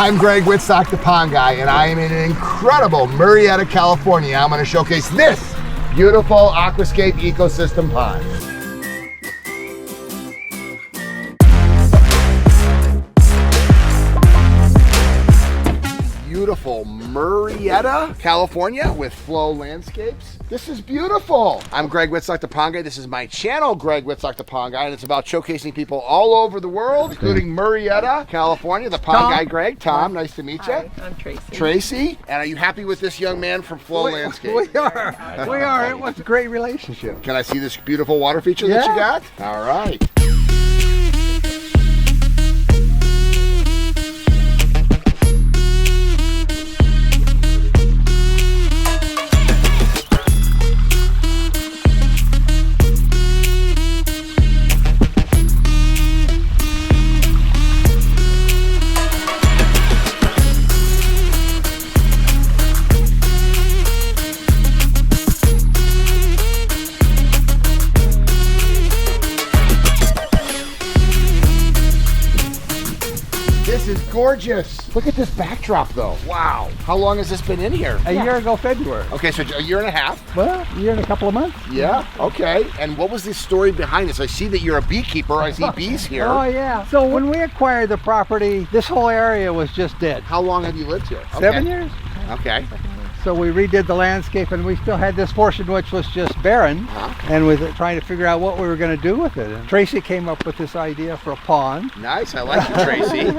I'm Greg Wittstock, the pond guy, and I am in an incredible Murrieta, California. I'm going to showcase this beautiful Aquascape ecosystem pond. Beautiful Murrieta, California with Flow Landscapes. This is beautiful. I'm Greg Wittstock, the pond guy. This is my channel, Greg Wittstock, the pond guy, and it's about showcasing people all over the world, including Murrieta, California. The pond guy, Greg. Tom, nice to meet you. Hi, I'm Tracy. Tracy, and are you happy with this young man from Flow Landscapes? We are. We are. It was a great relationship. Can I see this beautiful water feature that you got? All right. This is gorgeous. Look at this backdrop though. Wow. How long has this been in here? A year ago, February. Okay, so a year and a half. Well, a year and a couple of months. Yeah, okay. And what was the story behind this? I see that you're a beekeeper. I see bees here. Oh, yeah. So when we acquired the property, this whole area was just dead. How long have you lived here? 7 years. Okay. So we redid the landscape, and we still had this portion which was just barren, and with it, trying to figure out what we were going to do with it. And Tracy came up with this idea for a pond. Nice, I like you, Tracy.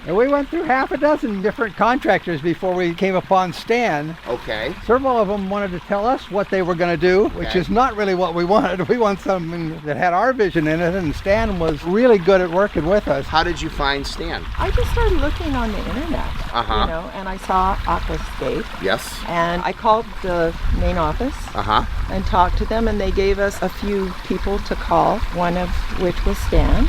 And we went through half a dozen different contractors before we came upon Stan. Okay. Several of them wanted to tell us what they were going to do, which is not really what we wanted. We want something that had our vision in it, and Stan was really good at working with us. How did you find Stan? I just started looking on the internet, you know, and I saw Aquascape. Yes. And I called the main office and talked to them, and they gave us a few people to call, one of which was Stan.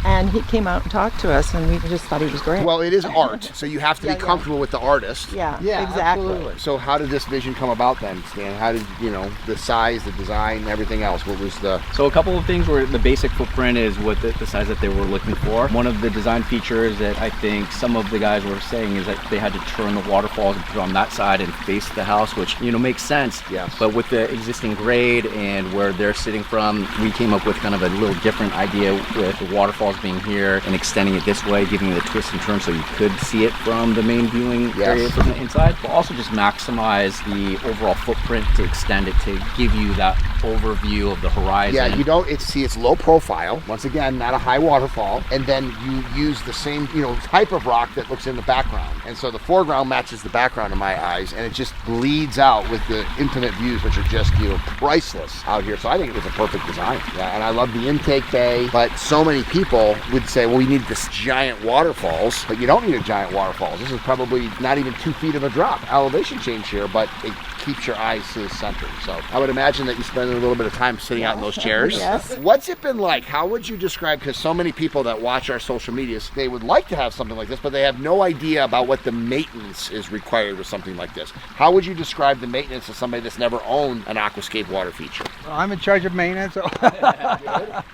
And he came out and talked to us, and we just thought he was great. Well, it is art, so you have to be comfortable with the artist. Yeah, exactly. Absolutely. So how did this vision come about then, Stan? How did, you know, the size, the design, everything else? What was the... So a couple of things were the basic footprint is what the size that they were looking for. One of the design features that I think some of the guys were saying is that they had to turn the waterfalls and put it on that side and face the house, which, you know, makes sense. Yes. But with the existing grade and where they're sitting from, we came up with kind of a little different idea with the waterfalls being here and extending it this way, giving it a twist and turn so you could see it from the main viewing area from the inside, but also just maximize the overall footprint to extend it to give you that overview of the horizon. Yeah, you don't, it's low profile. Once again, not a high waterfall. And then you use the same, you know, type of rock that looks in the background. And so the foreground matches the background in my eyes, and it just bleeds out with the infinite views, which are just, you know, priceless out here. So I think it was a perfect design. Yeah, and I love the intake bay, but so many people would say, well, we need this giant waterfalls, but you don't need a giant waterfalls. This is probably not even 2 feet of a drop. Elevation change here, but it keeps your eyes to the center. So I would imagine that you spend a little bit of time sitting out in those chairs. Yes. What's it been like? How would you describe, because so many people that watch our social medias, they would like to have something like this, but they have no idea about what the maintenance is required with something like this. How would you describe the maintenance of somebody that's never owned an Aquascape water feature? I'm in charge of maintenance.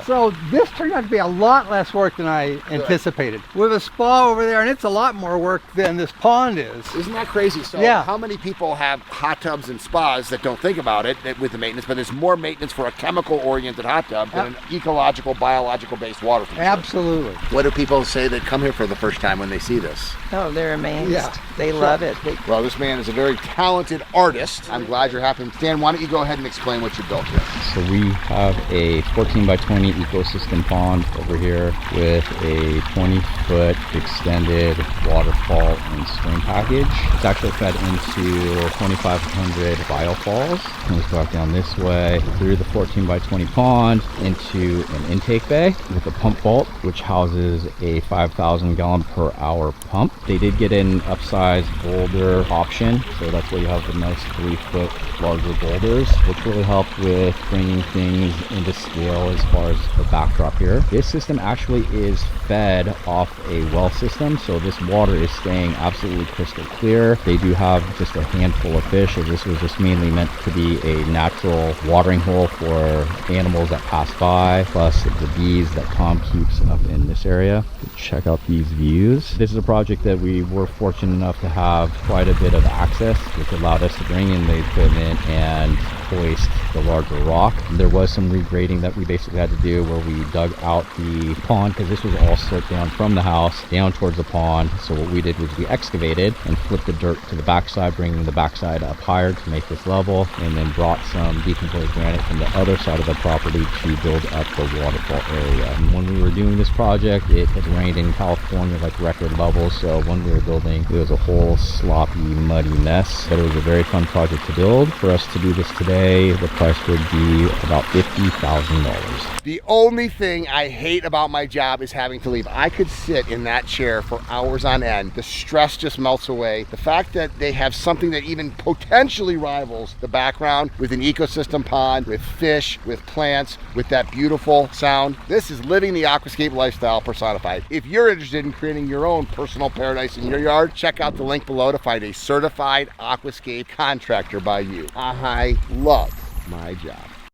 So this turned out to be a lot less work than I anticipated. With a spa over there, and it's a lot more work than this pond is. Isn't that crazy? So how many people have hot tubs and spas that don't think about it with the maintenance, but there's more maintenance for a chemical-oriented hot tub than an ecological, biological-based water feature? Absolutely. What do people say that come here for the first time when they see this? Oh, they're amazed. Yeah. They love it. Well, this man is a very talented artist. I'm glad you're happy. Stan, why don't you go ahead and explain what you built here? So we have a 14 by 20 ecosystem pond over here with a 20-foot extended waterfall and stream package. It's actually fed into 2,500 biofalls. And we go down this way through the 14 by 20 pond into an intake bay with a pump vault, which houses a 5,000 gallon per hour pump. They did get an upsized boulder option, so that's why you have the nice 3-foot larger boulders, which really helped with bringing things into scale as far as the backdrop here. This This system actually is fed off a well system, so this water is staying absolutely crystal clear. They do have just a handful of fish, as this was just mainly meant to be a natural watering hole for animals that pass by, plus the bees that Tom keeps up in this area. Check out these views. This is a project that we were fortunate enough to have quite a bit of access, which allowed us to bring in the equipment and hoist the larger rock. There was some regrading that we basically had to do, where we dug out the pond, because this was all sloped down from the house down towards the pond. So what we did was we excavated and flipped the dirt to the backside, bringing the backside up higher to make this level, and then brought some decomposed granite from the other side of the property to build up the waterfall area. And when we were doing this project, it had rained in California like record levels, so when we were building, it was a whole sloppy, muddy mess. But it was a very fun project to build. For us to do this today, the price would be about $50,000. The only thing I hate about my job is having to leave. I could sit in that chair for hours on end. The stress just melts away. The fact that they have something that even potentially rivals the background, with an ecosystem pond, with fish, with plants, with that beautiful sound. This is living the aquascape lifestyle personified. If you're interested in creating your own personal paradise in your yard, check out the link below to find a certified aquascape contractor by you. I love my job.